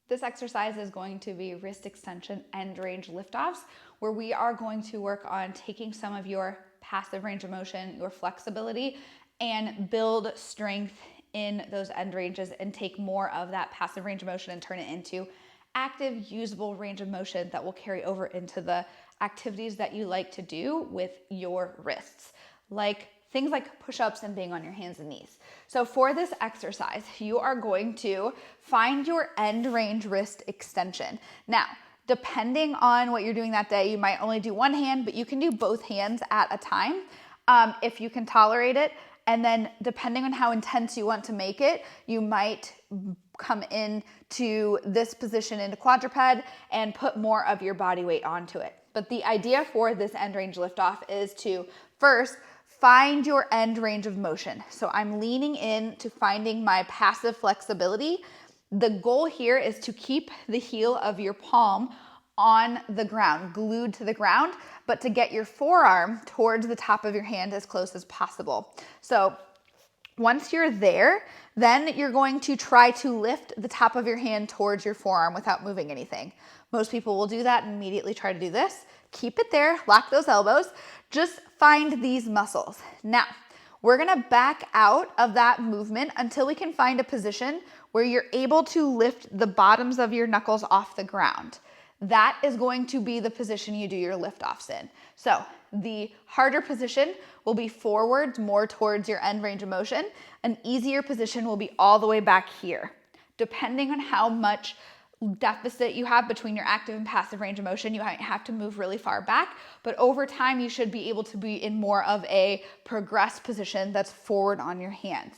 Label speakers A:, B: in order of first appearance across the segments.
A: This exercise is going to be wrist extension end range liftoffs, where we are going to work on taking some of your passive range of motion, your flexibility, and build strength in those end ranges and take more of that passive range of motion and turn it into active, usable range of motion that will carry over into the activities that you like to do with your wrists, like things like push-ups and being on your hands and knees. So for this exercise, you are going to find your end range wrist extension. Now, depending on what you're doing that day, you might only do one hand, but you can do both hands at a time if you can tolerate it. And then depending on how intense you want to make it, you might come into this position into quadruped and put more of your body weight onto it. But the idea for this end range liftoff is to first find your end range of motion. So I'm leaning in to finding my passive flexibility. The goal here is to keep the heel of your palm on the ground, glued to the ground, but to get your forearm towards the top of your hand as close as possible. So once you're there, then you're going to try to lift the top of your hand towards your forearm without moving anything. Most people will do that and immediately try to do this. Keep it there, lock those elbows, just find these muscles. Now, we're gonna back out of that movement until we can find a position where you're able to lift the bottoms of your knuckles off the ground. That is going to be the position you do your liftoffs in. So the harder position will be forward, more towards your end range of motion. An easier position will be all the way back here. Depending on how much deficit you have between your active and passive range of motion, you might have to move really far back, but over time you should be able to be in more of a progressed position that's forward on your hands.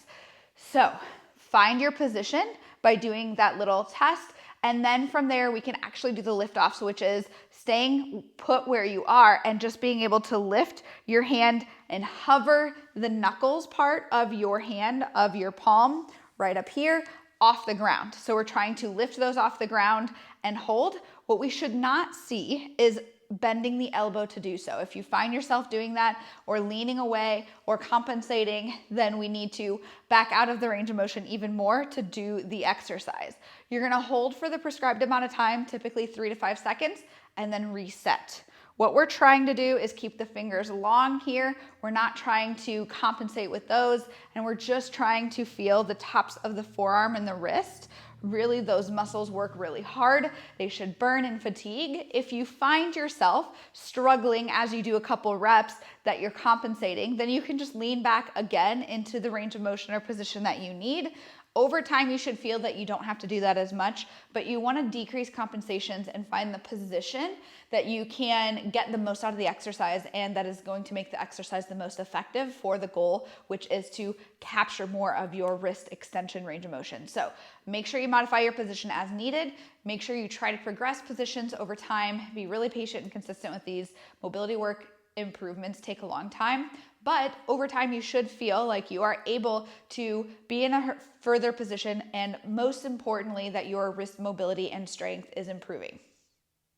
A: So find your position by doing that little test, and then from there we can actually do the liftoffs, which is staying put where you are and just being able to lift your hand and hover the knuckles part of your hand, of your palm right up here, off the ground. So we're trying to lift those off the ground and hold. What we should not see is bending the elbow to do so. If you find yourself doing that or leaning away or compensating, then we need to back out of the range of motion even more to do the exercise. You're gonna hold for the prescribed amount of time, typically 3 to 5 seconds, and then reset. What we're trying to do is keep the fingers long here. We're not trying to compensate with those, and we're just trying to feel the tops of the forearm and the wrist. Really, those muscles work really hard. They should burn and fatigue. If you find yourself struggling as you do a couple reps that you're compensating, then you can just lean back again into the range of motion or position that you need. Over time, you should feel that you don't have to do that as much, but you want to decrease compensations and find the position that you can get the most out of the exercise and that is going to make the exercise the most effective for the goal, which is to capture more of your wrist extension range of motion. So make sure you modify your position as needed. Make sure you try to progress positions over time. Be really patient and consistent with these. Mobility work improvements take a long time, but over time you should feel like you are able to be in a further position, and most importantly that your wrist mobility and strength is improving.